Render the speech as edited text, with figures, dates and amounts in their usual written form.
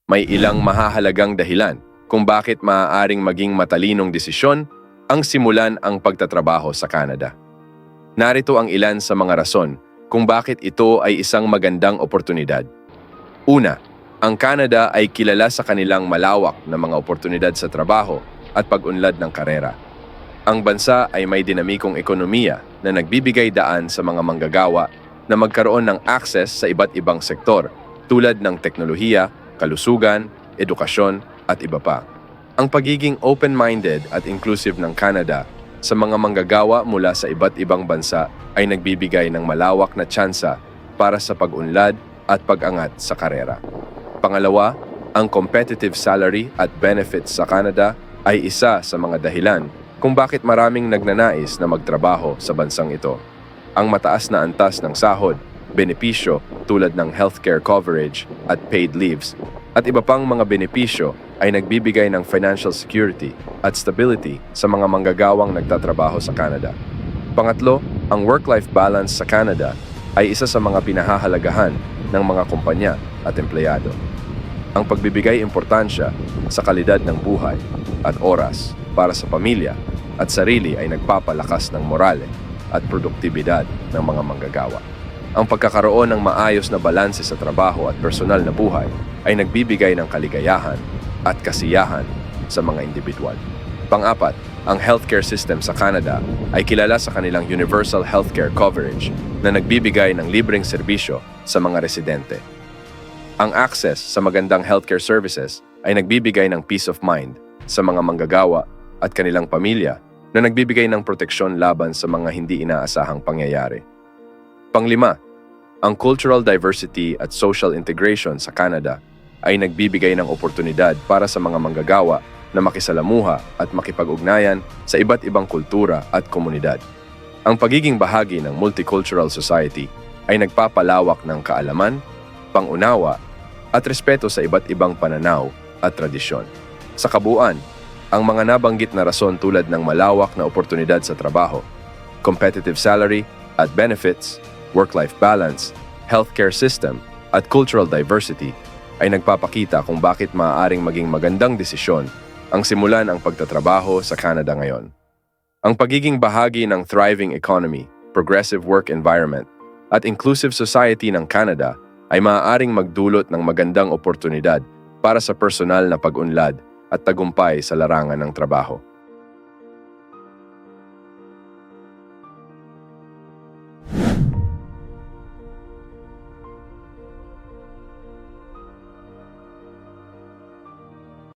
May ilang mahahalagang dahilan kung bakit maaaring maging matalinong desisyon ang simulan ang pagtatrabaho sa Canada. Narito ang ilan sa mga rason kung bakit ito ay isang magandang oportunidad. Una, ang Canada ay kilala sa kanilang malawak na mga oportunidad sa trabaho at pag-unlad ng karera. Ang bansa ay may dinamikong ekonomiya na nagbibigay daan sa mga manggagawa na magkaroon ng access sa iba't ibang sektor tulad ng teknolohiya, kalusugan, edukasyon at iba pa. Ang pagiging open-minded at inclusive ng Canada sa mga manggagawa mula sa iba't ibang bansa ay nagbibigay ng malawak na tsansa para sa pag-unlad at pag-angat sa karera. Pangalawa, ang competitive salary at benefits sa Canada ay isa sa mga dahilan kung bakit maraming nagnanais na magtrabaho sa bansang ito. Ang mataas na antas ng sahod, benepisyo tulad ng healthcare coverage at paid leaves, at iba pang mga benepisyo ay nagbibigay ng financial security at stability sa mga manggagawang nagtatrabaho sa Canada. Pangatlo, ang work-life balance sa Canada ay isa sa mga pinahahalagahan ng mga kumpanya at empleyado. Ang pagbibigay importansya sa kalidad ng buhay at oras para sa pamilya at sarili ay nagpapalakas ng morale at produktibidad ng mga manggagawa. Ang pagkakaroon ng maayos na balanse sa trabaho at personal na buhay ay nagbibigay ng kaligayahan at kasiyahan sa mga individual. Pang-apat, ang healthcare system sa Canada ay kilala sa kanilang universal healthcare coverage na nagbibigay ng libreng serbisyo sa mga residente. Ang access sa magandang healthcare services ay nagbibigay ng peace of mind sa mga manggagawa at kanilang pamilya na nagbibigay ng proteksyon laban sa mga hindi inaasahang pangyayari. Panglima, ang cultural diversity at social integration sa Canada ay nagbibigay ng oportunidad para sa mga manggagawa na makisalamuha at makipag-ugnayan sa iba't ibang kultura at komunidad. Ang pagiging bahagi ng multicultural society ay nagpapalawak ng kaalaman, pangunawa, at respeto sa iba't ibang pananaw at tradisyon. Sa kabuuan, ang mga nabanggit na rason tulad ng malawak na oportunidad sa trabaho, competitive salary at benefits, work-life balance, healthcare system, at cultural diversity ay nagpapakita kung bakit maaaring maging magandang desisyon ang simulan ang pagtatrabaho sa Canada ngayon. Ang pagiging bahagi ng thriving economy, progressive work environment, at inclusive society ng Canada ay maaaring magdulot ng magandang oportunidad para sa personal na pag-unlad at tagumpay sa larangan ng trabaho.